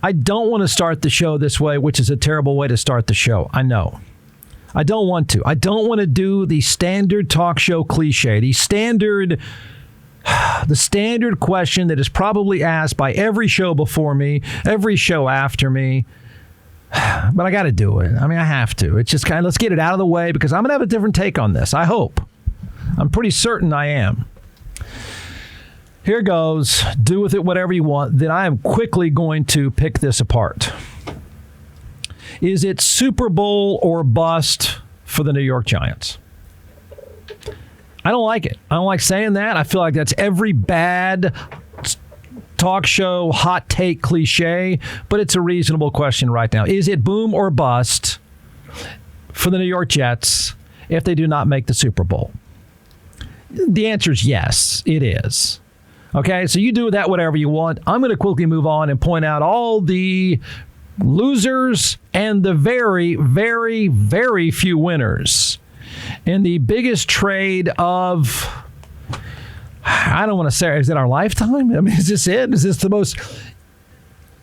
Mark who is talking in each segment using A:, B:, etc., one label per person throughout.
A: I don't want to start the show this way, which is a terrible way to start the show. I know. I don't want to. I don't want to do the standard talk show cliche, the standard question that is probably asked by every show before me, every show after me. But I got to do it. I mean, I have to. It's just kind of, let's get it out of the way because I'm going to have a different take on this. I hope. I'm pretty certain I am. Here goes. Do with it whatever you want. Then I am quickly going to pick this apart. Is it Super Bowl or bust for the New York Giants? I don't like it. I don't like saying that. I feel like that's every bad talk show, hot take cliche, but it's a reasonable question right now. Is it boom or bust for the New York Jets if they do not make the Super Bowl? The answer is yes, it is. Okay, so you do with that whatever you want. I'm going to quickly move on and point out all the losers and the very, very, very few winners in the biggest trade of, I don't want to say, is it our lifetime? I mean, is this it? Is this the most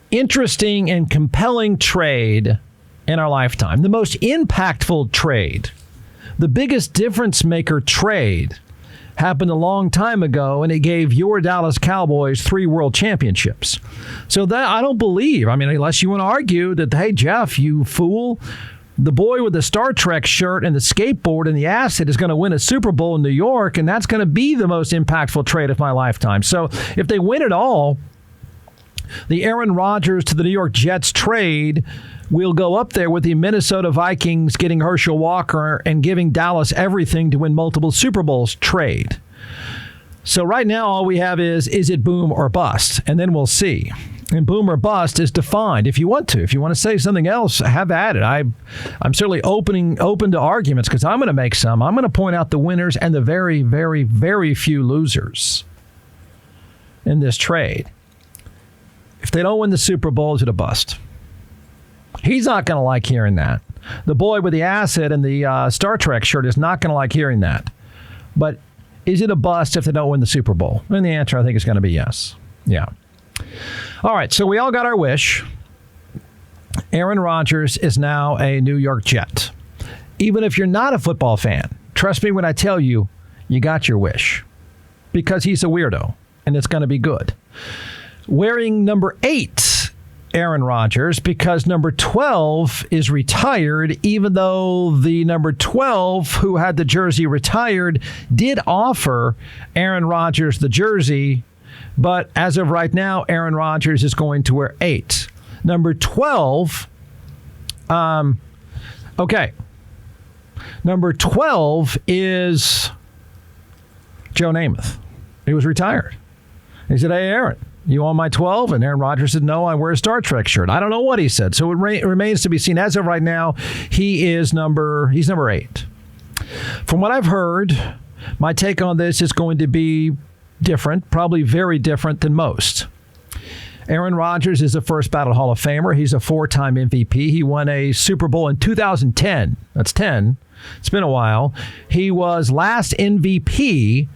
A: interesting and compelling trade in our lifetime? The most impactful trade, the biggest difference maker trade happened a long time ago, and it gave your Dallas Cowboys 3 world championships. So that I don't believe, I mean, unless you want to argue that, hey, Jeff, you fool, the boy with the Star Trek shirt and the skateboard and the acid is going to win a Super Bowl in New York, and that's going to be the most impactful trade of my lifetime. So if they win it all, the Aaron Rodgers to the New York Jets trade will go up there with the Minnesota Vikings getting Herschel Walker and giving Dallas everything to win multiple Super Bowls trade. So right now all we have is it boom or bust? And then we'll see. And boom or bust is defined if you want to. If you want to say something else, have at it. I'm certainly open to arguments because I'm going to make some. I'm going to point out the winners and the very, very, very few losers in this trade. If they don't win the Super Bowl, is it a bust? He's not going to like hearing that. The boy with the acid and the Star Trek shirt is not going to like hearing that. But is it a bust if they don't win the Super Bowl? And the answer, I think, is going to be yes. Yeah. All right, so we all got our wish. Aaron Rodgers is now a New York Jet. Even if you're not a football fan, trust me when I tell you, you got your wish. Because he's a weirdo, and it's going to be good. Wearing number 8, Aaron Rodgers, because number 12 is retired, even though the number 12 who had the jersey retired did offer Aaron Rodgers the jersey. But as of right now, Aaron Rodgers is going to wear 8. Number 12, okay. Number 12 is Joe Namath. He was retired. He said, hey, Aaron, you on my 12? And Aaron Rodgers said, no, I wear a Star Trek shirt. I don't know what he said. So it remains to be seen. As of right now, he's number 8. From what I've heard, my take on this is going to be different, probably very different than most. Aaron Rodgers is a first ballot Hall of Famer. He's a 4-time MVP. He won a Super Bowl in 2010. That's 10. It's been a while. He was last MVP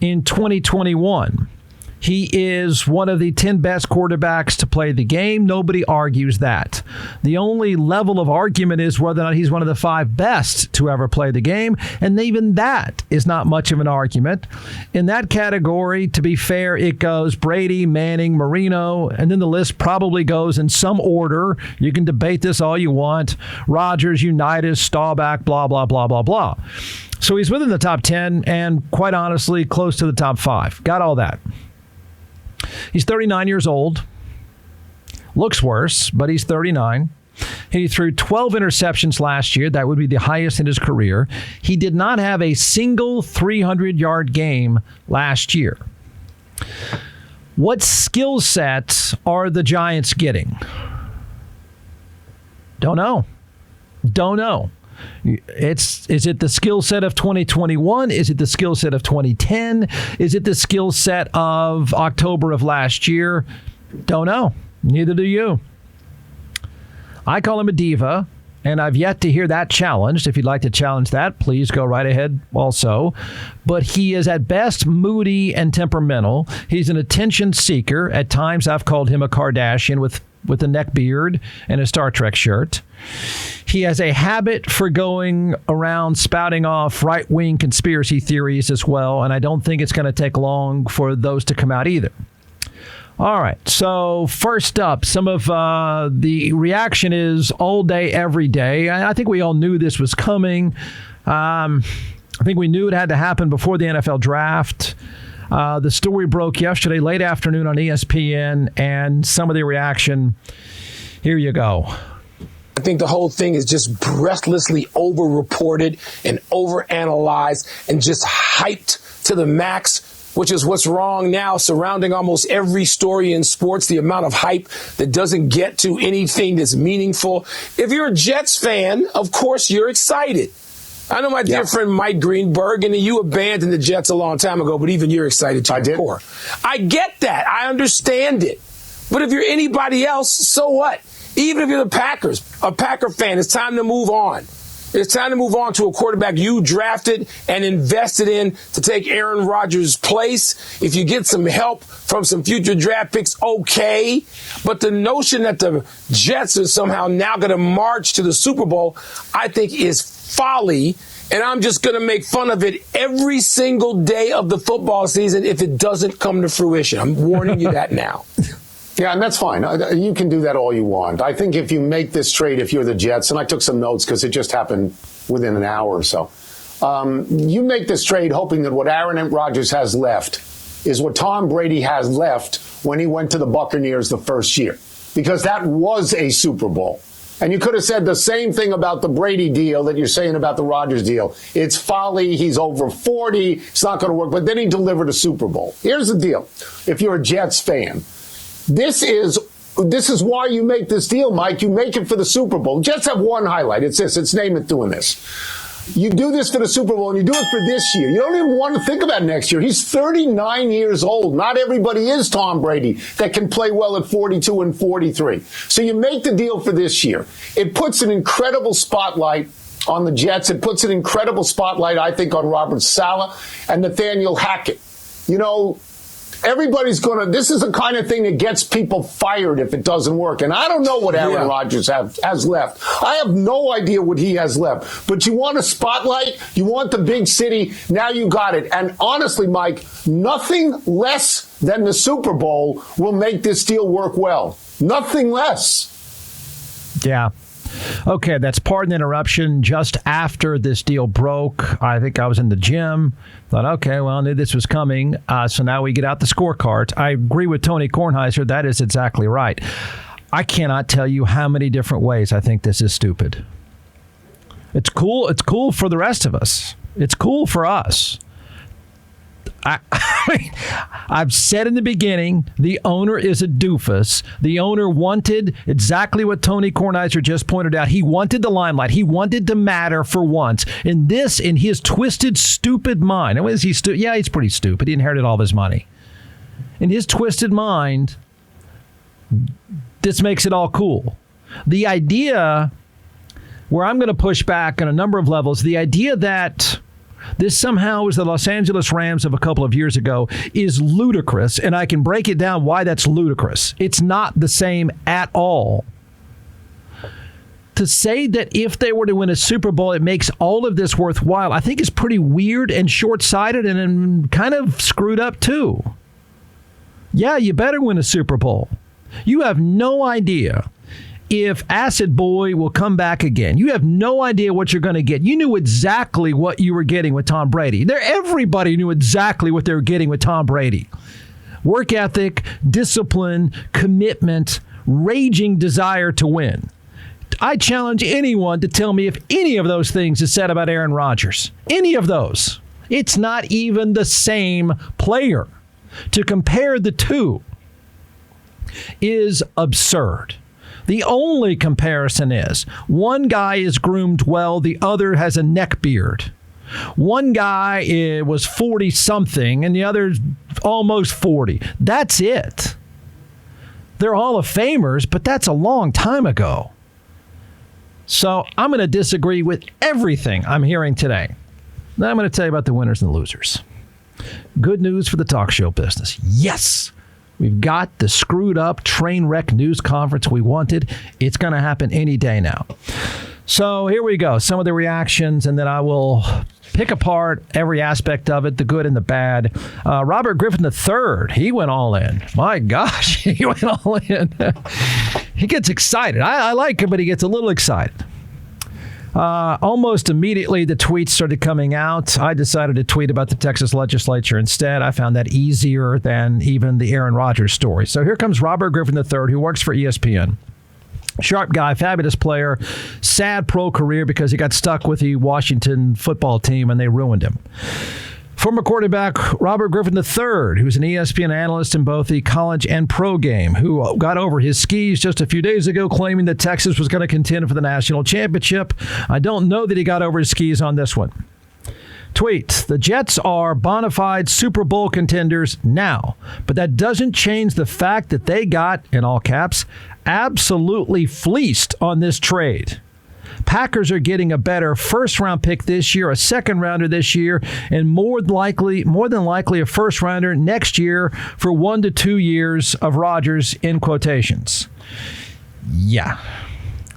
A: in 2021. He is one of the 10 best quarterbacks to play the game. Nobody argues that. The only level of argument is whether or not he's one of the 5 best to ever play the game, and even that is not much of an argument. In that category, to be fair, it goes Brady, Manning, Marino, and then the list probably goes in some order. You can debate this all you want. Rodgers, Unitas, Staubach, blah, blah, blah, blah, blah. So he's within the top 10 and, quite honestly, close to the top 5. Got all that. He's 39 years old. Looks worse, but he's 39. He threw 12 interceptions last year. That would be the highest in his career. He did not have a single 300-yard game last year. What skill sets are the Giants getting? Don't know. Is it the skill set of 2021? Is it the skill set of 2010? Is it the skill set of October of last year? Don't know. Neither do you. I call him a diva, and I've yet to hear that challenged. If you'd like to challenge that, please go right ahead also. But he is at best moody and temperamental. He's an attention seeker. At times I've called him a Kardashian with with a neck beard and a Star Trek shirt. He has a habit for going around spouting off right-wing conspiracy theories as well, and I don't think it's going to take long for those to come out either. All right, so first up, some of the reaction is all day, every day. I think we all knew this was coming. I think we knew it had to happen before the NFL draft. The story broke yesterday, late afternoon on ESPN, and some of the reaction. Here you go.
B: I think the whole thing is just breathlessly over-reported and over-analyzed and just hyped to the max, which is what's wrong now surrounding almost every story in sports, the amount of hype that doesn't get to anything that's meaningful. If you're a Jets fan, of course you're excited. I know my dear friend Mike Greenberg, and you abandoned the Jets a long time ago, but even you're excited to your core. I get that. I understand it. But if you're anybody else, so what? Even if you're the Packers, a Packer fan, it's time to move on. It's time to move on to a quarterback you drafted and invested in to take Aaron Rodgers' place. If you get some help from some future draft picks, okay. But the notion that the Jets are somehow now going to march to the Super Bowl, I think is folly. And I'm just going to make fun of it every single day of the football season if it doesn't come to fruition. I'm warning you that now.
C: Yeah, and that's fine. You can do that all you want. I think if you make this trade, if you're the Jets, and I took some notes because it just happened within an hour or so, you make this trade hoping that what Aaron Rodgers has left is what Tom Brady has left when he went to the Buccaneers the first year, because that was a Super Bowl. And you could have said the same thing about the Brady deal that you're saying about the Rodgers deal. It's folly. He's over 40. It's not going to work. But then he delivered a Super Bowl. Here's the deal. If you're a Jets fan, This is why you make this deal, Mike. You make it for the Super Bowl. Jets have one highlight. It's this. It's name it doing this. You do this for the Super Bowl, and you do it for this year. You don't even want to think about next year. He's 39 years old. Not everybody is Tom Brady that can play well at 42 and 43. So you make the deal for this year. It puts an incredible spotlight on the Jets. It puts an incredible spotlight, I think, on Robert Saleh and Nathaniel Hackett. You know, everybody's this is the kind of thing that gets people fired if it doesn't work. And I don't know what Aaron Rodgers has left. I have no idea what he has left. But you want a spotlight, you want the big city, now you got it. And honestly, Mike, nothing less than the Super Bowl will make this deal work well. Nothing less.
A: Yeah. Okay, that's pardon the interruption. Just after this deal broke, I think I was in the gym. Thought, okay, well, I knew this was coming. So now we get out the scorecards. I agree with Tony Kornheiser. That is exactly right. I cannot tell you how many different ways I think this is stupid. It's cool. It's cool for the rest of us. It's cool for us. I've said in the beginning, the owner is a doofus. The owner wanted exactly what Tony Kornheiser just pointed out. He wanted the limelight. He wanted to matter for once. And this, in his twisted, stupid mind. And is he yeah, he's pretty stupid. He inherited all of his money. In his twisted mind, this makes it all cool. The idea, where I'm going to push back on a number of levels, the idea that this somehow is the Los Angeles Rams of a couple of years ago is ludicrous, and I can break it down why that's ludicrous. It's not the same at all. To say that if they were to win a Super Bowl, it makes all of this worthwhile, I think is pretty weird and short-sighted and kind of screwed up too. Yeah, you better win a Super Bowl. You have no idea if Acid Boy will come back again. You have no idea what you're going to get. You knew exactly what you were getting with Tom Brady. Everybody knew exactly what they were getting with Tom Brady. Work ethic, discipline, commitment, raging desire to win. I challenge anyone to tell me if any of those things is said about Aaron Rodgers. Any of those. It's not even the same player. To compare the two is absurd. The only comparison is one guy is groomed well, the other has a neck beard. One guy was 40-something, and the other's almost 40. That's it. They're Hall of Famers, but that's a long time ago. So I'm going to disagree with everything I'm hearing today. Now I'm going to tell you about the winners and the losers. Good news for the talk show business. Yes, We've got the screwed up train wreck news conference we wanted. It's going to happen any day now. So here we go. Some of the reactions, and then I will pick apart every aspect of it, the good and the bad. Robert Griffin III, he went all in. My gosh, he went all in. He gets excited. I like him, but he gets a little excited. Almost immediately, the tweets started coming out. I decided to tweet about the Texas legislature instead. I found that easier than even the Aaron Rodgers story. So here comes Robert Griffin III, who works for ESPN. Sharp guy, fabulous player, sad pro career because he got stuck with the Washington football team and they ruined him. Former quarterback Robert Griffin III, who's an ESPN analyst in both the college and pro game, who got over his skis just a few days ago, claiming that Texas was going to contend for the national championship. I don't know that he got over his skis on this one. Tweet, the Jets are bona fide Super Bowl contenders now, but that doesn't change the fact that they got, in all caps, absolutely fleeced on this trade. Packers are getting a better first-round pick this year, a second-rounder this year, and more than likely a first-rounder next year for 1 to 2 years of Rodgers, in quotations. Yeah,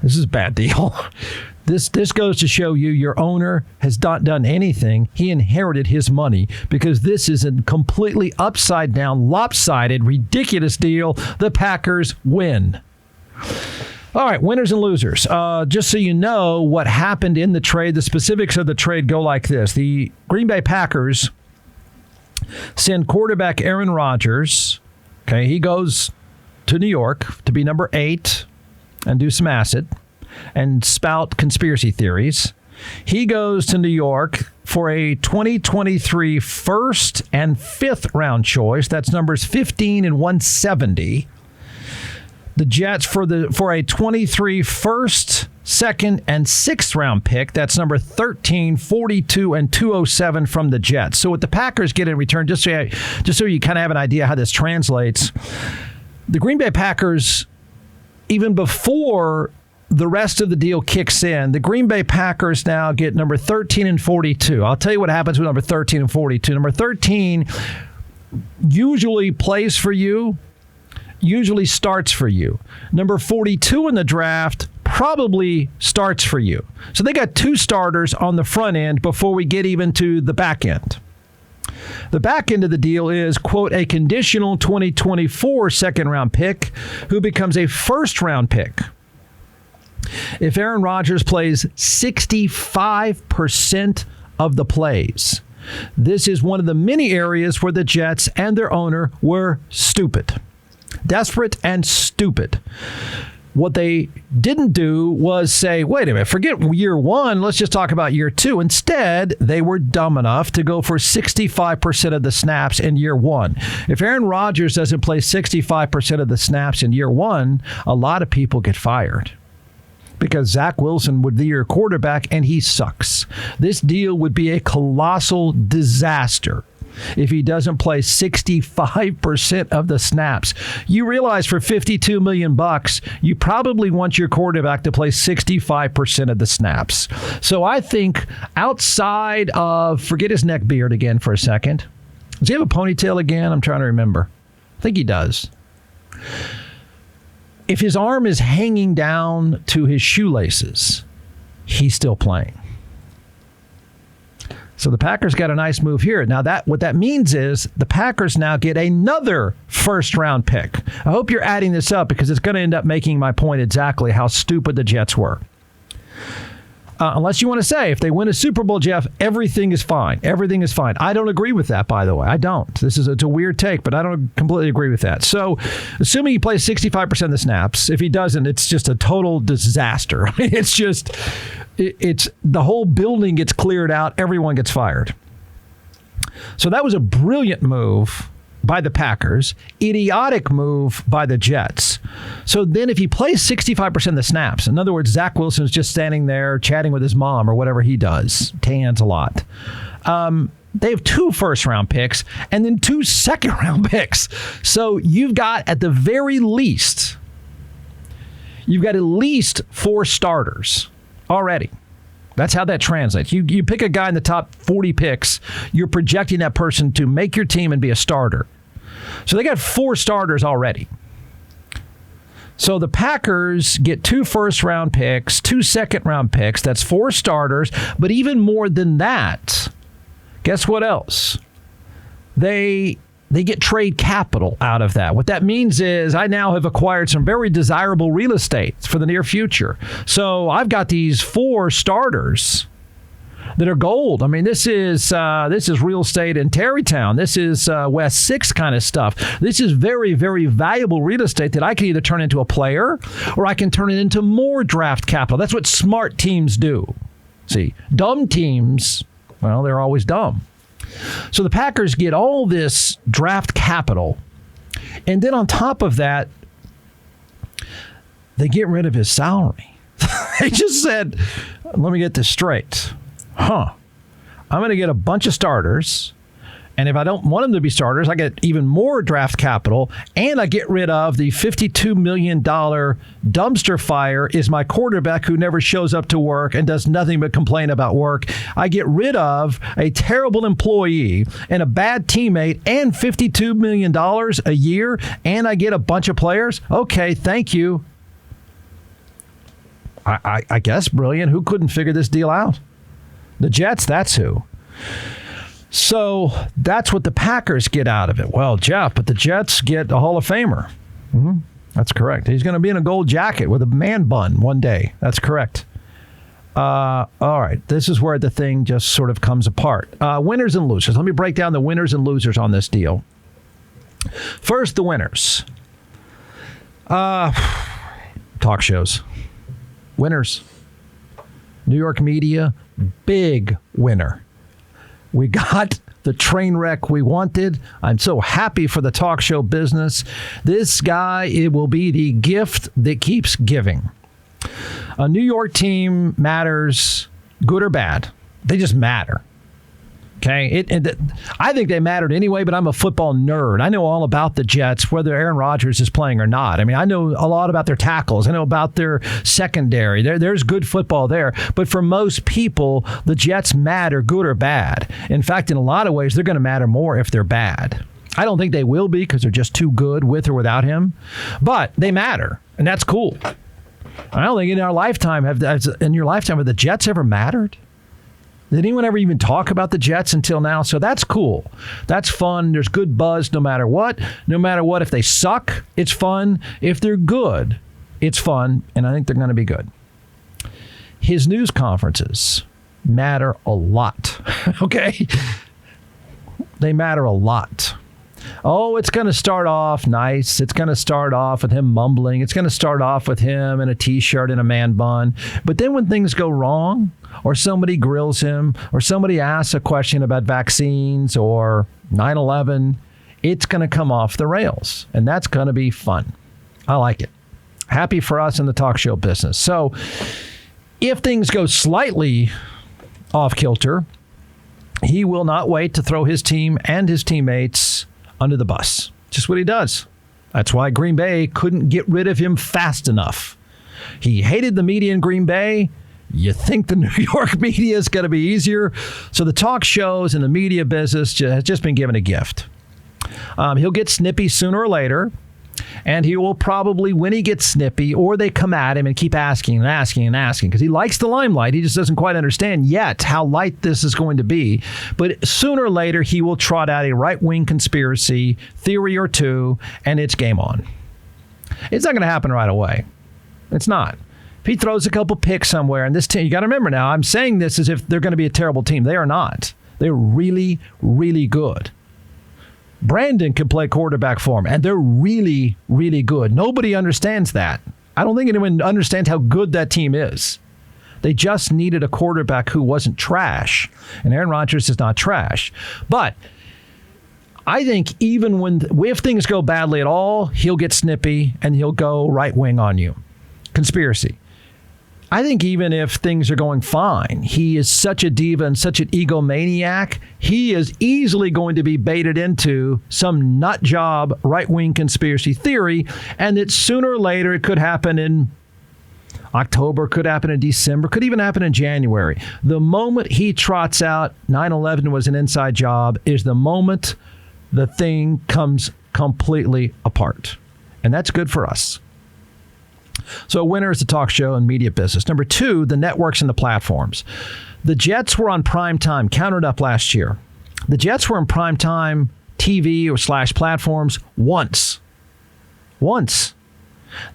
A: this is a bad deal. This goes to show you your owner has not done anything. He inherited his money because this is a completely upside-down, lopsided, ridiculous deal. The Packers win. All right, winners and losers. Just so you know what happened in the trade, the specifics of the trade go like this. The Green Bay Packers send quarterback Aaron Rodgers. Okay, he goes to New York to be number 8 and do some acid and spout conspiracy theories. He goes to New York for a 2023 first and fifth round choice. That's numbers 15 and 170. The Jets for a 23 first, second, and sixth round pick. That's number 13, 42, and 207 from the Jets. So what the Packers get in return, just so you kind of have an idea how this translates, the Green Bay Packers, even before the rest of the deal kicks in, the Green Bay Packers now get number 13 and 42. I'll tell you what happens with number 13 and 42. Number 13 usually plays for you, usually starts for you. Number 42 in the draft probably starts for you. So they got 2 starters on the front end before we get even to the back end. The back end of the deal is, quote, a conditional 2024 second-round pick who becomes a first-round pick if Aaron Rodgers plays 65% of the plays. This is one of the many areas where the Jets and their owner were stupid. Desperate and stupid. What they didn't do was say, wait a minute, forget year 1, let's just talk about year 2. Instead, they were dumb enough to go for 65% of the snaps in year 1. If Aaron Rodgers doesn't play 65% of the snaps in year 1, a lot of people get fired, because Zach Wilson would be your quarterback and he sucks. This deal would be a colossal disaster if he doesn't play 65% of the snaps. You realize for $52 million, you probably want your quarterback to play 65% of the snaps. So I think outside of, forget his neck beard again for a second. Does he have a ponytail again? I'm trying to remember. I think he does. If his arm is hanging down to his shoelaces, he's still playing. So the Packers got a nice move here. Now, what that means is the Packers now get another first-round pick. I hope you're adding this up because it's going to end up making my point exactly how stupid the Jets were. Unless you want to say, if they win a Super Bowl, Jeff, everything is fine. Everything is fine. I don't agree with that, by the way. I don't. It's a weird take, but I don't completely agree with that. So, assuming he plays 65% of the snaps, if he doesn't, it's just a total disaster. It's the whole building gets cleared out. Everyone gets fired. So that was a brilliant move by the Packers, idiotic move by the Jets. So then if he plays 65% of the snaps, in other words, Zach Wilson is just standing there chatting with his mom or whatever he does, tans a lot. They have 2 first-round picks and then 2 second-round picks. So you've got at least 4 starters already. That's how that translates. You pick a guy in the top 40 picks, you're projecting that person to make your team and be a starter. So they got 4 starters already. So the Packers get 2 first-round picks, 2 second-round picks. That's 4 starters. But even more than that, guess what else? They get trade capital out of that. What that means is I now have acquired some very desirable real estate for the near future. So I've got these 4 starters that are gold. I mean, this is real estate in Terrytown. This is West 6 kind of stuff. This is very, very valuable real estate that I can either turn into a player or I can turn it into more draft capital. That's what smart teams do. See, dumb teams, well, they're always dumb. So the Packers get all this draft capital, and then on top of that, they get rid of his salary. They just said, let me get this straight. I'm going to get a bunch of starters, and if I don't want them to be starters, I get even more draft capital, and I get rid of the $52 million dumpster fire is my quarterback who never shows up to work and does nothing but complain about work. I get rid of a terrible employee and a bad teammate and $52 million a year, and I get a bunch of players. Okay, thank you. I guess brilliant. Who couldn't figure this deal out? The Jets, that's who. So that's what the Packers get out of it. Well, Jeff, but the Jets get a Hall of Famer. Mm-hmm. That's correct. He's going to be in a gold jacket with a man bun one day. That's correct. All right. This is where the thing just sort of comes apart. Winners and losers. Let me break down the winners and losers on this deal. First, the winners. Talk shows. Winners. New York media, big winner. We got the train wreck we wanted. I'm so happy for the talk show business. This guy, it will be the gift that keeps giving. A New York team matters, good or bad. They just matter. Okay, I think they mattered anyway, but I'm a football nerd. I know all about the Jets, whether Aaron Rodgers is playing or not. I mean, I know a lot about their tackles. I know about their secondary. There's good football there. But for most people, the Jets matter, good or bad. In fact, in a lot of ways, they're going to matter more if they're bad. I don't think they will be because they're just too good with or without him. But they matter, and that's cool. I don't think in your lifetime have the Jets ever mattered? Did anyone ever even talk about the Jets until now? So that's cool. That's fun. There's good buzz no matter what. No matter what, if they suck, it's fun. If they're good, it's fun. And I think they're going to be good. His news conferences matter a lot. Okay? They matter a lot. Oh, it's going to start off nice. It's going to start off with him mumbling. It's going to start off with him in a T-shirt and a man bun. But then when things go wrong, or somebody grills him, or somebody asks a question about vaccines or 9/11, it's going to come off the rails. And that's going to be fun. I like it. Happy for us in the talk show business. So if things go slightly off kilter, he will not wait to throw his team and his teammates under the bus. Just what he does. That's why Green Bay couldn't get rid of him fast enough. He hated the media in Green Bay. You think the New York media is going to be easier? So the talk shows and the media business has just been given a gift. He'll get snippy sooner or later. And he will probably, when he gets snippy, or they come at him and keep asking and asking and asking, because he likes the limelight. He just doesn't quite understand yet how light this is going to be. But sooner or later, he will trot out a right-wing conspiracy theory or two, and it's game on. It's not going to happen right away. It's not. If he throws a couple picks somewhere, and this team, you got to remember now, I'm saying this as if they're going to be a terrible team. They are not. They're really, really good. Brandon can play quarterback for him, and they're really, really good. Nobody understands that. I don't think anyone understands how good that team is. They just needed a quarterback who wasn't trash, and Aaron Rodgers is not trash. But I think even if things go badly at all, he'll get snippy, and he'll go right wing on you. Conspiracy. I think even if things are going fine, he is such a diva and such an egomaniac, he is easily going to be baited into some nut job right-wing conspiracy theory, and that sooner or later it could happen in October, could happen in December, could even happen in January. The moment he trots out 9/11 was an inside job is the moment the thing comes completely apart. And that's good for us. So winner is the talk show and media business. Number 2, the networks and the platforms. The Jets were on prime time, counted up last year. The Jets were in prime time TV or / platforms once.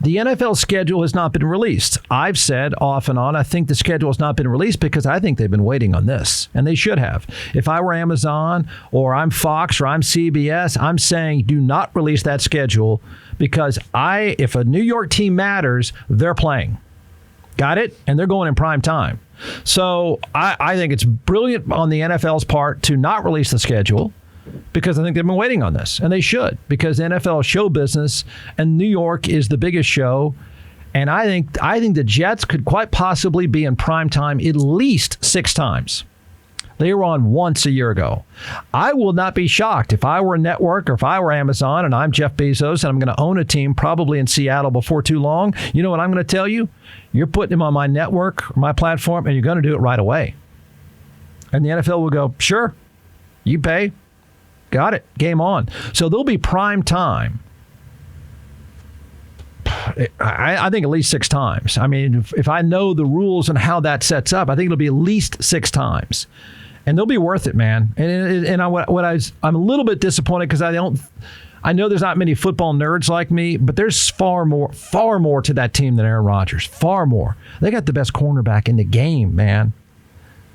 A: The NFL schedule has not been released. I've said off and on, I think the schedule has not been released because I think they've been waiting on this, and they should have. If I were Amazon or I'm Fox or I'm CBS, I'm saying do not release that schedule because if a New York team matters, they're playing. Got it? And they're going in prime time. So I think it's brilliant on the NFL's part to not release the schedule, because I think they've been waiting on this, and they should, because NFL is show business, and New York is the biggest show. And I think the Jets could quite possibly be in prime time at least 6 times. They were on once a year ago. I will not be shocked if I were a network or if I were Amazon and I'm Jeff Bezos and I'm going to own a team probably in Seattle before too long. You know what I'm going to tell you? You're putting them on my network or my platform, and you're going to do it right away. And the NFL will go, sure, you pay. Got it. Game on. So there'll be prime time. I think at least 6 times. I mean, if I know the rules and how that sets up, I think it'll be at least 6 times. And they'll be worth it, man. And I'm a little bit disappointed because I know there's not many football nerds like me, but there's far more to that team than Aaron Rodgers. Far more. They got the best cornerback in the game, man.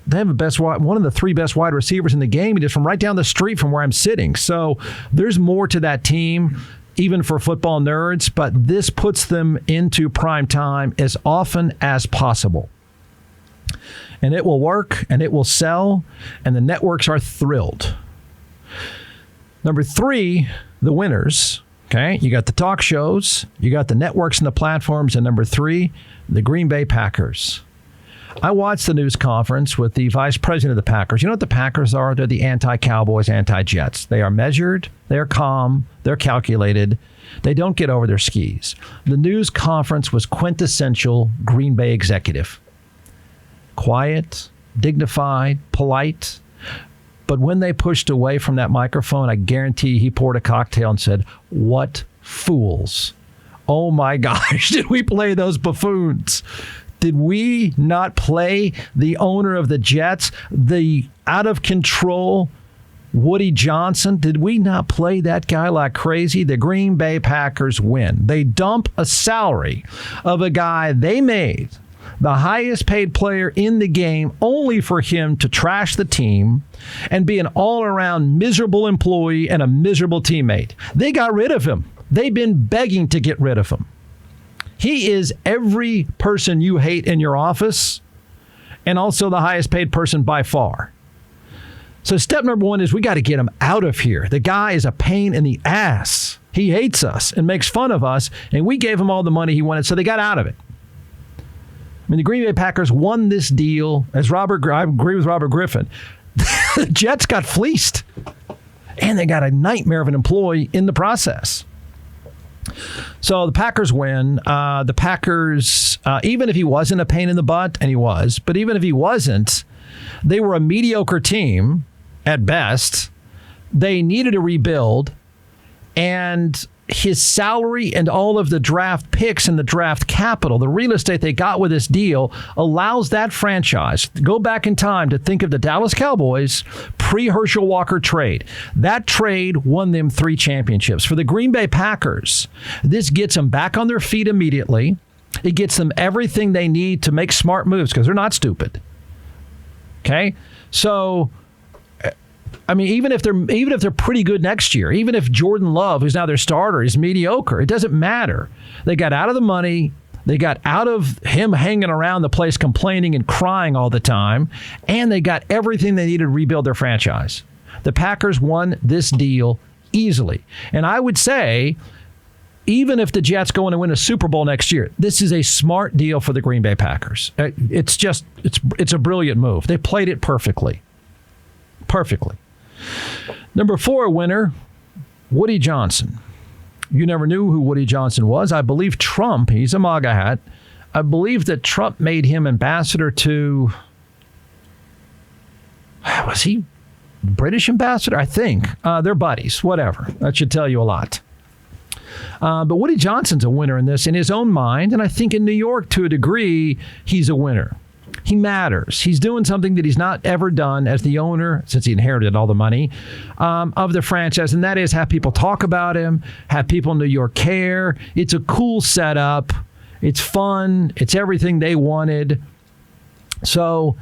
A: They have one of the 3 best wide receivers in the game, just from right down the street from where I'm sitting. So there's more to that team, even for football nerds, but this puts them into prime time as often as possible. And it will work, and it will sell, and the networks are thrilled. Number 3, the winners. Okay, you got the talk shows, you got the networks and the platforms, and number 3, the Green Bay Packers. I watched the news conference with the vice president of the Packers. You know what the Packers are? They're the anti-Cowboys, anti-Jets. They are measured, they're calm, they're calculated. They don't get over their skis. The news conference was quintessential Green Bay executive. Quiet, dignified, polite. But when they pushed away from that microphone, I guarantee he poured a cocktail and said, "What fools. Oh my gosh, did we play those buffoons? Did we not play the owner of the Jets, the out-of-control Woody Johnson? Did we not play that guy like crazy?" The Green Bay Packers win. They dump a salary of a guy they made the highest paid player in the game only for him to trash the team and be an all-around miserable employee and a miserable teammate. They got rid of him. They've been begging to get rid of him. He is every person you hate in your office and also the highest paid person by far. So step number 1 is we got to get him out of here. The guy is a pain in the ass. He hates us and makes fun of us, and we gave him all the money he wanted, so they got out of it. I mean, the Green Bay Packers won this deal. I agree with Robert Griffin. The Jets got fleeced, and they got a nightmare of an employee in the process. So the Packers win. The Packers, even if he wasn't a pain in the butt, and he was, but even if he wasn't, they were a mediocre team at best. They needed a rebuild, and his salary and all of the draft picks and the draft capital, the real estate they got with this deal, allows that franchise to go back in time to think of the Dallas Cowboys pre-Herschel Walker trade. That trade won them 3 championships. For the Green Bay Packers, this gets them back on their feet immediately. It gets them everything they need to make smart moves because they're not stupid. Okay? So, I mean, even if they're pretty good next year, even if Jordan Love, who's now their starter, is mediocre, it doesn't matter. They got out of the money. They got out of him hanging around the place complaining and crying all the time, and they got everything they needed to rebuild their franchise. The Packers won this deal easily. And I would say, even if the Jets go in and win a Super Bowl next year, this is a smart deal for the Green Bay Packers. It's a brilliant move. They played it perfectly. Perfectly. Number 4 winner, Woody Johnson. You never knew who Woody Johnson was. I believe Trump, he's a MAGA hat. I believe that Trump made him ambassador to, was he British ambassador, I think. They're buddies, whatever. That should tell you a lot. But Woody Johnson's a winner in this in his own mind, and I think in New York, to a degree, he's a winner. He matters. He's doing something that he's not ever done as the owner, since he inherited all the money, of the franchise, and that is have people talk about him, have people in New York care. It's a cool setup. It's fun. It's everything they wanted. So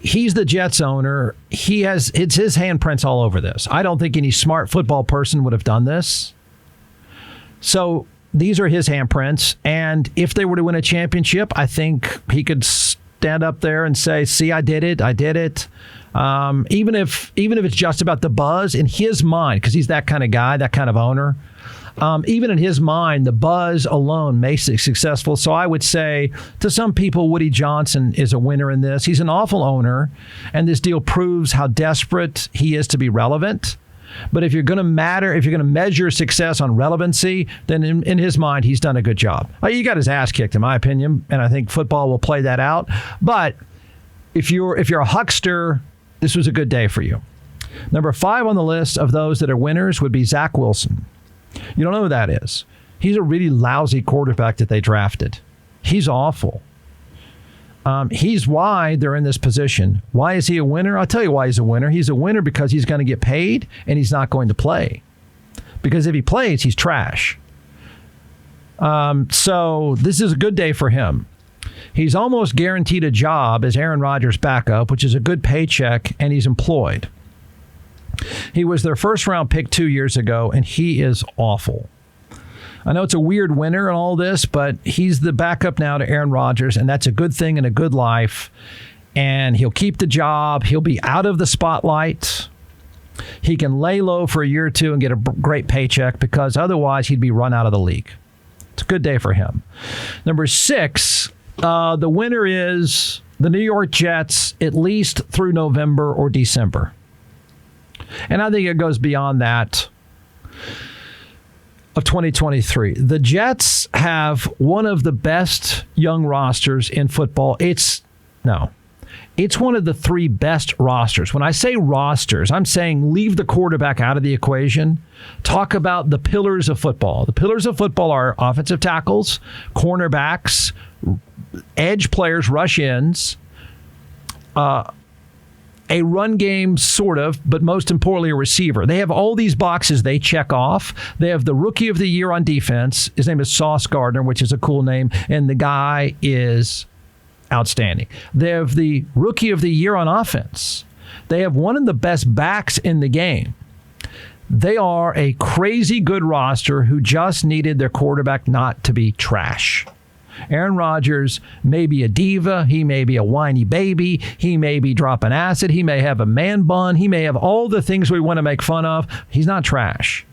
A: he's the Jets owner. It's his handprints all over this. I don't think any smart football person would have done this. So these are his handprints. And if they were to win a championship, I think he could stand up there and say, see, I did it. I did it. Even if it's just about the buzz in his mind, because he's that kind of guy, that kind of owner. Even in his mind, the buzz alone makes it successful. So I would say to some people, Woody Johnson is a winner in this. He's an awful owner, and this deal proves how desperate he is to be relevant. But if you're going to measure success on relevancy, then in his mind, he's done a good job. He got his ass kicked, in my opinion, and I think football will play that out. But if you're a huckster, this was a good day for you. Number 5 on the list of those that are winners would be Zach Wilson. You don't know who that is. He's a really lousy quarterback that they drafted. He's awful. He's why they're in this position. Why is he a winner? I'll tell you why he's a winner. He's a winner because he's going to get paid and he's not going to play. Because if he plays, he's trash. So this is a good day for him. He's almost guaranteed a job as Aaron Rodgers' backup, which is a good paycheck, and he's employed. He was their first-round pick 2 years ago, and he is awful. I know it's a weird winner and all this, but he's the backup now to Aaron Rodgers, and that's a good thing and a good life. And he'll keep the job. He'll be out of the spotlight. He can lay low for a year or two and get a great paycheck because otherwise he'd be run out of the league. It's a good day for him. Number 6, the winner is the New York Jets, at least through November or December. And I think it goes beyond that of 2023. The Jets have one of the best young rosters in football. It's one of the 3 best rosters. When I say rosters, I'm saying leave the quarterback out of the equation. Talk about the pillars of football. The pillars of football are offensive tackles, cornerbacks, edge players, rush-ins, a run game, sort of, but most importantly, a receiver. They have all these boxes they check off. They have the Rookie of the Year on defense. His name is Sauce Gardner, which is a cool name, and the guy is outstanding. They have the Rookie of the Year on offense. They have one of the best backs in the game. They are a crazy good roster who just needed their quarterback not to be trash. Aaron Rodgers may be a diva. He may be a whiny baby. He may be dropping acid. He may have a man bun. He may have all the things we want to make fun of. He's not trash.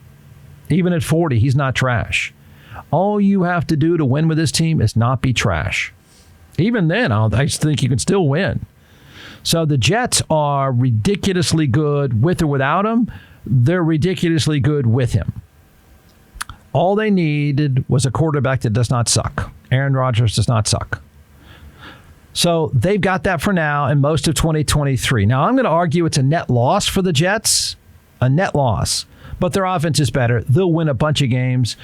A: Even at 40, he's not trash. All you have to do to win with this team is not be trash. Even then, I think you can still win. So the Jets are ridiculously good with or without him. They're ridiculously good with him. All they needed was a quarterback that does not suck. Aaron Rodgers does not suck. So they've got that for now and most of 2023. Now, I'm going to argue it's a net loss for the Jets, a net loss. But their offense is better. They'll win a bunch of games.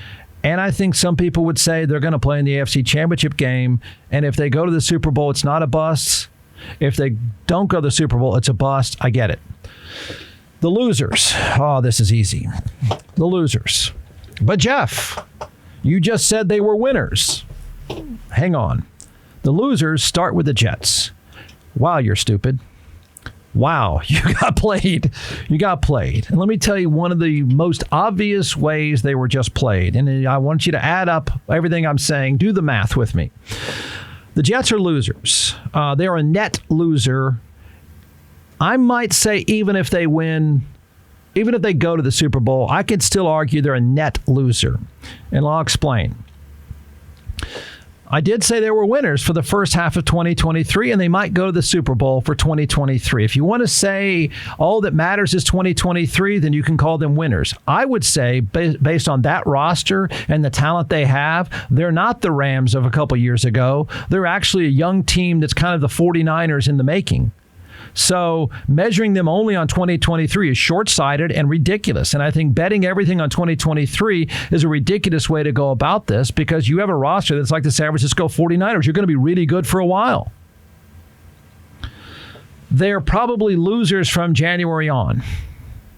A: And I think some people would say they're going to play in the AFC Championship game. And if they go to the Super Bowl, it's not a bust. If they don't go to the Super Bowl, it's a bust. I get it. The losers. Oh, this is easy. The losers. But Jeff, you just said they were winners. Hang on. The losers start with the Jets. Wow, you're stupid. Wow, you got played. You got played. And let me tell you one of the most obvious ways they were just played. And I want you to add up everything I'm saying. Do the math with me. The Jets are losers. They are a net loser. I might say even if they win, even if they go to the Super Bowl, I could still argue they're a net loser. And I'll explain. I did say they were winners for the first half of 2023, and they might go to the Super Bowl for 2023. If you want to say all that matters is 2023, then you can call them winners. I would say, based on that roster and the talent they have, they're not the Rams of a couple years ago. They're actually a young team that's kind of the 49ers in the making. So measuring them only on 2023 is short-sighted and ridiculous. And I think betting everything on 2023 is a ridiculous way to go about this, because you have a roster that's like the San Francisco 49ers. You're going to be really good for a while. They're probably losers from January on.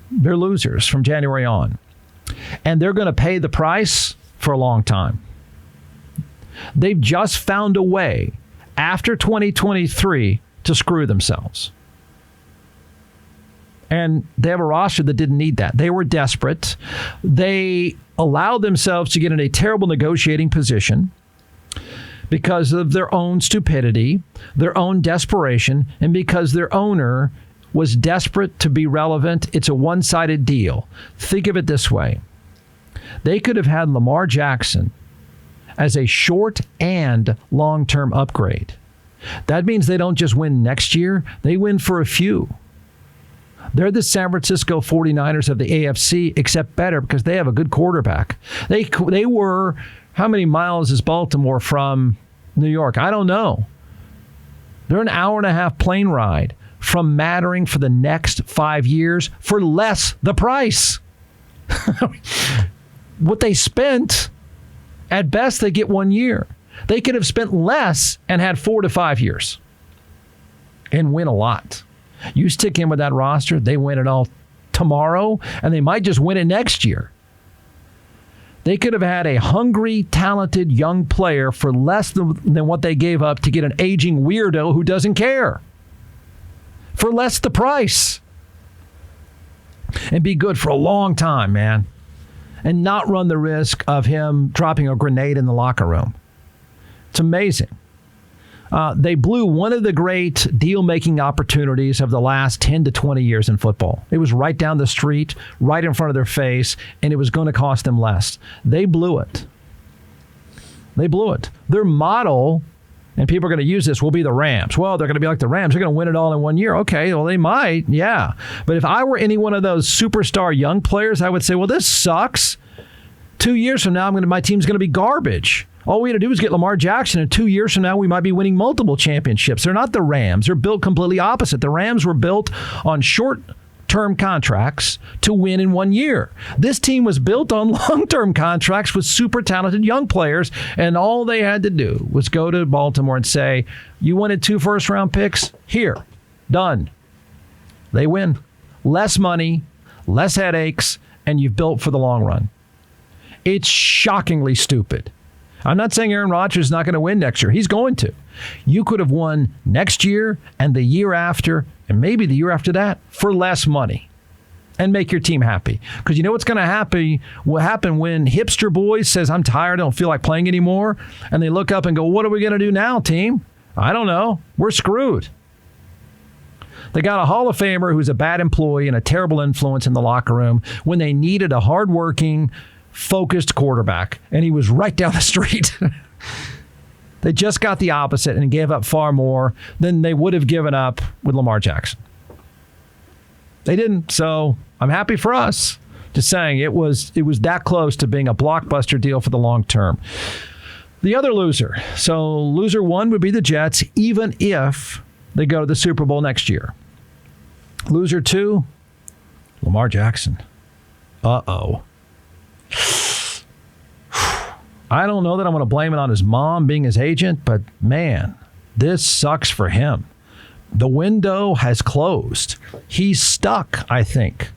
A: They're losers from January on. And they're going to pay the price for a long time. They've just found a way after 2023 to screw themselves. And they have a roster that didn't need that. They were desperate. They allowed themselves to get in a terrible negotiating position because of their own stupidity, their own desperation, and because their owner was desperate to be relevant. It's a one-sided deal. Think of it this way. They could have had Lamar Jackson as a short and long-term upgrade. That means they don't just win next year, they win for a few. They're the San Francisco 49ers of the AFC, except better because they have a good quarterback. They were, how many miles is Baltimore from New York? I don't know. They're an hour-and-a-half plane ride from mattering for the next 5 years for less the price. What they spent, at best, they get 1 year. They could have spent less and had 4 to 5 years and win a lot. You stick in with that roster, they win it all tomorrow, and they might just win it next year. They could have had a hungry, talented young player for less than what they gave up to get an aging weirdo who doesn't care. For less the price. And be good for a long time, man. And not run the risk of him dropping a grenade in the locker room. It's amazing. They blew one of the great deal-making opportunities of the last 10 to 20 years in football. It was right down the street, right in front of their face, and it was going to cost them less. They blew it. They blew it. Their model, and people are going to use this, will be the Rams. Well, they're going to be like the Rams. They're going to win it all in 1 year. Okay, well, they might, yeah. But if I were any one of those superstar young players, I would say, well, this sucks. 2 years from now, my team's going to be garbage. All we had to do was get Lamar Jackson, and 2 years from now, we might be winning multiple championships. They're not the Rams. They're built completely opposite. The Rams were built on short-term contracts to win in 1 year. This team was built on long-term contracts with super talented young players, and all they had to do was go to Baltimore and say, you wanted 2 first-round picks? Here. Done. They win. Less money, less headaches, and you've built for the long run. It's shockingly stupid. I'm not saying Aaron Rodgers is not going to win next year. He's going to. You could have won next year and the year after and maybe the year after that for less money and make your team happy. Because you know what's going to happen? What happened when hipster boys says, I'm tired, I don't feel like playing anymore, and they look up and go, what are we going to do now, team? I don't know. We're screwed. They got a Hall of Famer who's a bad employee and a terrible influence in the locker room when they needed a hardworking, focused quarterback, and he was right down the street. They just got the opposite and gave up far more than they would have given up with Lamar Jackson. They didn't, so I'm happy for us. Just saying, it was that close to being a blockbuster deal for the long term. The other loser, so loser 1 would be the Jets, even if they go to the Super Bowl next year. Loser 2, Lamar Jackson. Uh-oh. I don't know that I'm going to blame it on his mom being his agent, but man, this sucks for him. The window has closed. He's stuck, I think.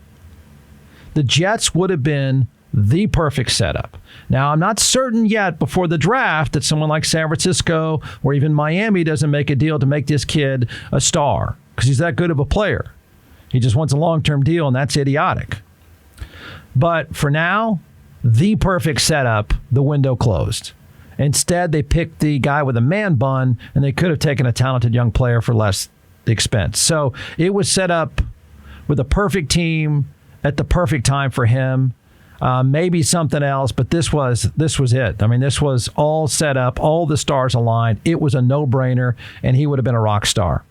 A: The Jets would have been the perfect setup. Now, I'm not certain yet before the draft that someone like San Francisco or even Miami doesn't make a deal to make this kid a star because he's that good of a player. He just wants a long-term deal, and that's idiotic. But for now, the perfect setup, the window closed. Instead, they picked the guy with a man bun, and they could have taken a talented young player for less expense. So it was set up with a perfect team at the perfect time for him. Maybe something else, but this was it. I mean, this was all set up, all the stars aligned. It was a no-brainer, and he would have been a rock star.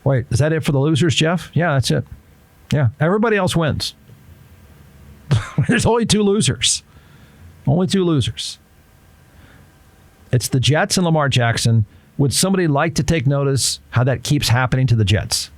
A: Wait, is that it for the losers, Jeff? Yeah, that's it. Yeah, everybody else wins. There's only 2 losers. Only 2 losers. It's the Jets and Lamar Jackson Would somebody like to take notice how that keeps happening to the Jets?